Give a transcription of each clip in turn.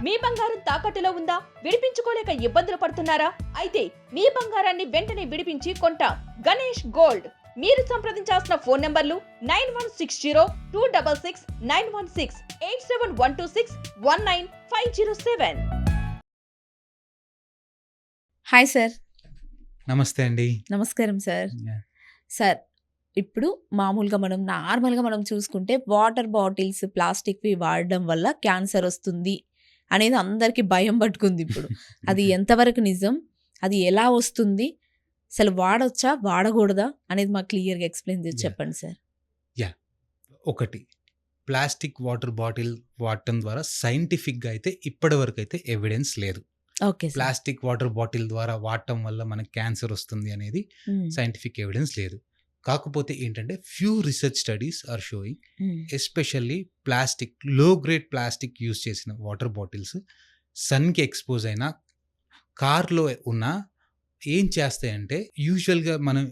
మీ బంగారం తాకట్టులో ఉందా? విడిపించుకోలేక ఇబ్బందులు పడుతున్నారా? అయితే మీ బంగారాన్ని వెంటనే విడిపించి కొంటాం. గణేష్ గోల్డ్. మీరు సంప్రదించాల్సిన ఫోన్ నంబర్లు 9160-266-916, 8712619507. Hi sir. నమస్తే అండి. నమస్కారం సార్. సార్, ఇప్పుడు మామూలుగా నార్మల్గా మనం చూసుకుంటే వాటర్ బాటిల్స్ ప్లాస్టిక్వి వాడడం వల్ల క్యాన్సర్ వస్తుంది అనేది అందరికీ భయం పట్టుకుంది ఇప్పుడు. అది ఎంతవరకు నిజం, అది ఎలా వస్తుంది, అసలు వాడొచ్చా వాడకూడదా అనేది మాకు క్లియర్గా ఎక్స్ప్లెయిన్ చేసి చెప్పండి సార్. ఒకటి, ప్లాస్టిక్ వాటర్ బాటిల్ వాడటం ద్వారా సైంటిఫిక్గా అయితే ఇప్పటి వరకు అయితే ఎవిడెన్స్ లేదు. Okay sir. Plastic water bottle ద్వారా వాడటం వల్ల మనకి క్యాన్సర్ వస్తుంది అనేది సైంటిఫిక్ ఎవిడెన్స్ లేదు. కాకపోతే ఏంటంటే few research studies are showing especially plastic, low grade plastic use చేసిన వాటర్ బాటిల్స్ సన్కి ఎక్స్పోజ్ అయినా కార్లో ఉన్న ఏం చేస్తాయంటే, యూజువల్గా మనం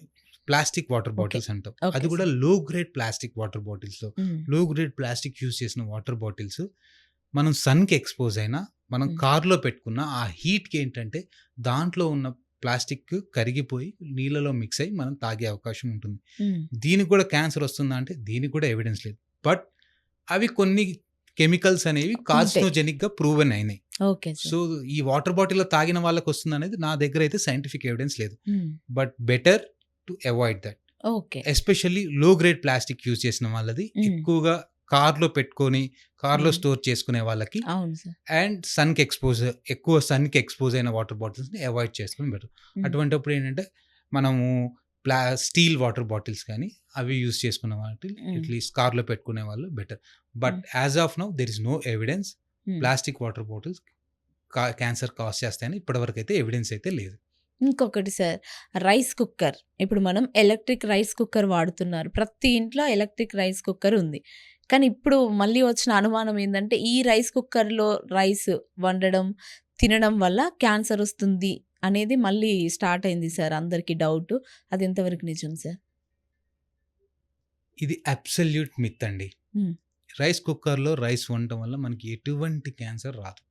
ప్లాస్టిక్ వాటర్ బాటిల్స్ అంటాం, అది కూడా లో గ్రేడ్ ప్లాస్టిక్ వాటర్ బాటిల్స్లో లో గ్రేడ్ ప్లాస్టిక్ యూజ్ చేసిన వాటర్ బాటిల్స్ మనం సన్కి ఎక్స్పోజ్ అయినా మనం కార్లో పెట్టుకున్న ఆ హీట్కి ఏంటంటే దాంట్లో ఉన్న ప్లాస్టిక్ కరిగిపోయి నీళ్ళలో మిక్స్ అయ్యి మనం తాగే అవకాశం ఉంటుంది. దీనికి కూడా క్యాన్సర్ వస్తుందా అంటే దీనికి కూడా ఎవిడెన్స్ లేదు. బట్ అవి కొన్ని కెమికల్స్ అనేవి కార్సినోజెనిక్గా ప్రూవెన్ అయినాయి. సో ఈ వాటర్ బాటిల్లో తాగిన వాళ్ళకి వస్తుంది అనేది నా దగ్గర అయితే సైంటిఫిక్ ఎవిడెన్స్ లేదు. But better to avoid that. Especially లో గ్రేడ్ ప్లాస్టిక్ యూజ్ చేసిన వాళ్ళది ఎక్కువగా కార్లో పెట్టుకొని కార్లో స్టోర్ చేసుకునే వాళ్ళకి అండ్ సన్కి ఎక్కువ సన్కి ఎక్స్పోజ్ అయిన వాటర్ బాటిల్స్ని అవాయిడ్ చేసుకుని బెటర్. అటువంటిప్పుడు ఏంటంటే మనము స్టీల్ వాటర్ బాటిల్స్ కానీ అవి యూజ్ చేసుకున్న వాటి అట్లీస్ట్ కార్లో పెట్టుకునే వాళ్ళు better. But as of now there is no evidence plastic water bottles cancer cause చేస్తాయని ఇప్పటివరకు అయితే ఎవిడెన్స్ అయితే లేదు. ఇంకొకటి సార్, రైస్ కుక్కర్. ఇప్పుడు మనం ఎలక్ట్రిక్ రైస్ కుక్కర్ వాడుతున్నారు, ప్రతి ఇంట్లో ఎలక్ట్రిక్ రైస్ కుక్కర్ ఉంది. కానీ ఇప్పుడు మళ్ళీ వచ్చిన అనుమానం ఏంటంటే ఈ రైస్ కుక్కర్లో రైస్ వండడం తినడం వల్ల క్యాన్సర్ వస్తుంది అనేది మళ్ళీ స్టార్ట్ అయింది సార్, అందరికీ డౌట్. అది ఎంతవరకు నిజం సార్? ఇది అబ్సల్యూట్ మిత్ అండి. రైస్ కుక్కర్లో రైస్ వండటం వల్ల మనకి ఎటువంటి క్యాన్సర్ రాదు.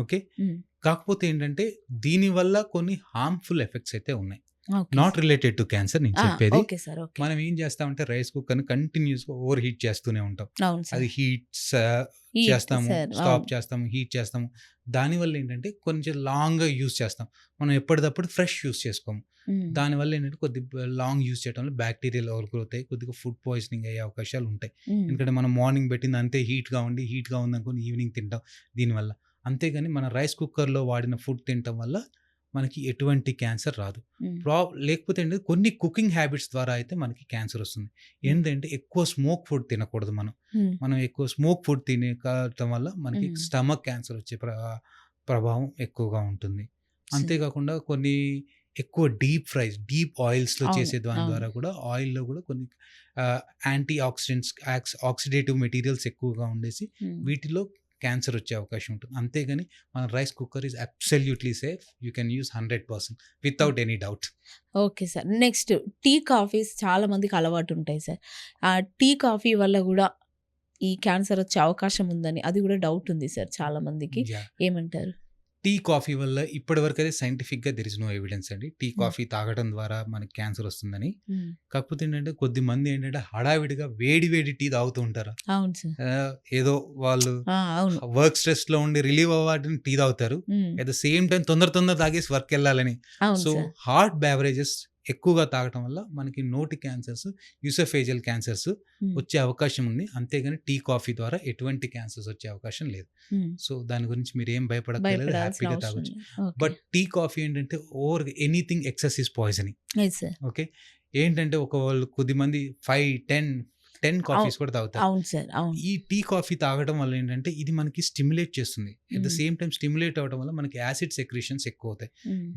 ఓకే, కాకపోతే ఏంటంటే దీనివల్ల కొన్ని హార్మ్ఫుల్ ఎఫెక్ట్స్ అయితే ఉన్నాయి, నాట్ రిలేటెడ్ టు క్యాన్సర్. నేను చెప్పేది, మనం ఏం చేస్తామంటే రైస్ కుక్కర్ని కంటిన్యూస్గా ఓవర్ హీట్ చేస్తూనే ఉంటాం. అది హీట్స్ చేస్తాము, స్టాప్ చేస్తాము, హీట్ చేస్తాము. దానివల్ల ఏంటంటే కొంచెం లాంగ్గా యూజ్ చేస్తాం, మనం ఎప్పటికప్పుడు ఫ్రెష్ యూజ్ చేసుకోము. దానివల్ల ఏంటంటే కొద్ది లాంగ్ యూజ్ చేయడం వల్ల బ్యాక్టీరియల్ ఓవర్ గ్రోత్ అయ్యి కొద్దిగా ఫుడ్ పాయిజనింగ్ అయ్యే అవకాశాలు ఉంటాయి. ఎందుకంటే మనం మార్నింగ్ పెట్టింది అంతే హీట్గా ఉంది అనుకుని ఈవినింగ్ తింటాం దీనివల్ల. అంతేగాని మన రైస్ కుక్కర్లో వాడిన ఫుడ్ తినటం వల్ల మనకి ఎటువంటి క్యాన్సర్ రాదు. లేకపోతే ఏంటంటే కొన్ని కుకింగ్ హ్యాబిట్స్ ద్వారా అయితే మనకి క్యాన్సర్ వస్తుంది. ఏంటంటే ఎక్కువ స్మోక్ ఫుడ్ తినకూడదు. మనం ఎక్కువ స్మోక్ ఫుడ్ తినటం వల్ల మనకి స్టమక్ క్యాన్సర్ వచ్చే ప్రభావం ఎక్కువగా ఉంటుంది. అంతేకాకుండా కొన్ని ఎక్కువ డీప్ ఆయిల్స్లో చేసే దాని ద్వారా కూడా ఆయిల్లో కూడా కొన్ని యాంటీ ఆక్సిడెంట్స్, ఆక్సిడేటివ్ మెటీరియల్స్ ఎక్కువగా ఉండేసి వీటిలో క్యాన్సర్ వచ్చే అవకాశం ఉంటుంది. అంతేగాని మన rice cooker is absolutely safe, you can use 100% without any doubt. Okay sir. Next, tea coffees చాలా మందికి అలవాటు ఉంటాయి సార్. ఆ టీ కాఫీ వల్ల కూడా ఈ క్యాన్సర్ వచ్చే అవకాశం ఉందని అది కూడా డౌట్ ఉంది సార్ చాలా మందికి. ఏమంటారు? టీ కాఫీ వల్ల ఇప్పటివరకు అయితే సైంటిఫిక్గా దెర్ ఇస్ నో ఎవిడెన్స్ అండి టీ కాఫీ తాగడం ద్వారా మనకి క్యాన్సర్ వస్తుందని. కాకపోతే ఏంటంటే కొద్ది మంది ఏంటంటే హడావిడిగా వేడి టీ తాగుతూ ఉంటారు. ఏదో వాళ్ళు వర్క్ స్ట్రెస్ లో ఉండి రిలీవ్ అవ్వడానికి టీ తాగుతారు, అట్ ద సేమ్ టైం తొందర తాగేసి వర్క్ వెళ్ళాలని. సో హాట్ బెవరేజెస్ ఎక్కువగా తాగటం వల్ల మనకి నోటి క్యాన్సర్స్, యూసోఫేజియల్ క్యాన్సర్స్ వచ్చే అవకాశం ఉంది. అంతేగాని టీ కాఫీ ద్వారా ఎటువంటి క్యాన్సర్స్ వచ్చే అవకాశం లేదు. సో దాని గురించి మీరు ఏం భయపడక్కర్లేదు, హ్యాపీగా తాగొచ్చు. బట్ టీ కాఫీ ఏంటంటే over anything excess is poisoning. Okay, ఏంటంటే వాళ్ళు కొద్దిమంది 5-10 కాఫీస్ కూడా తాగుతారు. ఈ టీ కాఫీ తాగడం వల్ల ఏంటంటే ఇది మనకి స్టిమ్యులేట్ చేస్తుంది. At the same time stimulate అవ్వడం వల్ల మనకి యాసిడ్ సెక్రేషన్స్ ఎక్కువ అవుతాయి.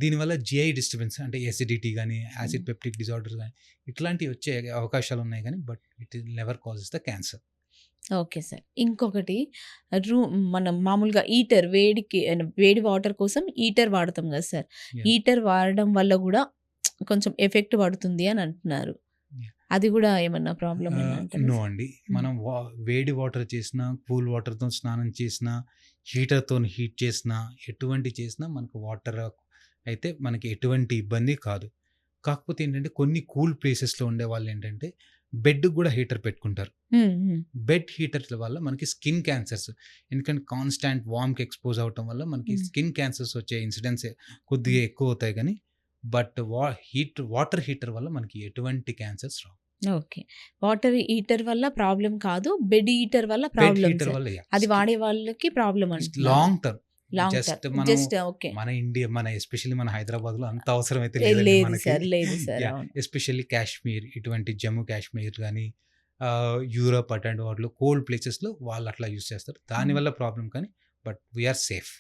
దీనివల్ల జిఐ డిస్టర్బెన్స్ అంటే ఎసిడిటీ కానీ యాసిడ్ పెప్టిక్ డిజార్డర్ కానీ ఇట్లాంటివి వచ్చే అవకాశాలు ఉన్నాయి కానీ but it never causes the cancer. Okay sir. ఇంకొకటి, మనం మామూలుగా వేడి వాటర్ కోసం హీటర్ వాడతాం కదా సార్. హీటర్ వాడడం వల్ల కూడా కొంచెం ఎఫెక్ట్ పడుతుంది అని అంటున్నారు. అది కూడా ఏమన్నా ప్రాబ్లం? నో అండి, మనం వేడి వాటర్ చేసినా కూల్ వాటర్తో స్నానం చేసినా హీటర్‌తో హీట్ చేసినా, ఎటువంటి చేసినా మనకు వాటర్ అయితే మనకి ఎటువంటి ఇబ్బంది కాదు. కాకపోతే ఏంటంటే కొన్ని కూల్ ప్లేసెస్‌లో ఉండేవాళ్ళేంటంటే బెడ్‌కి గూడా హీటర్ పెట్టుకుంటారు. హ్మ్. హ్మ్. బెడ్ హీటర్ల వల్ల మనకి స్కిన్ క్యాన్సర్స్, ఎందుకంటే కాన్స్టాంట్ వార్మ్‌కి ఎక్స్‌పోజ్ అవ్వటం వల్ల మనకి హ్మ్. స్కిన్ క్యాన్సర్స్ వచ్చే ఇన్సిడెన్స్ కొద్దిగా ఎక్కువ అవుతాయి గానీ, బట్ వాటర్ హీటర్ వల్ల మనకి ఎటువంటి క్యాన్సర్స్ రావు. ఓకే. వాటర్ హీటర్ వల్ల ప్రాబ్లమ్ కాదు. బెడ్ హీటర్ వల్ల బెడ్ ప్రాబ్లమ్స్. హీటర్ వల్ల అది వాడే వాళ్ళకి ప్రాబ్లమ్ అంటున్నారు. Long term long just term. మనం జస్ట్ ఓకే. మన ఎస్పెషల్లీ మన హైదరాబాద్‌లో అంత అవసరం అయితే లేదండి లేదు మనకి. సార్. లేదు సార్. యాహ్! అవును. ఎస్పెషల్లీ కాశ్మీర్ ఇటువంటి జమ్మూ కాశ్మీర్ గానీ, యూరప్ అటువంటి వాటిలో కోల్డ్ ప్లేసెస్‌లో వాళ్ళు అట్లా యూజ్ చేస్తారు. హ్మ్. దానివల్ల ప్రాబ్లమ్ కానీ, బట్ వి ఆర్ సేఫ్.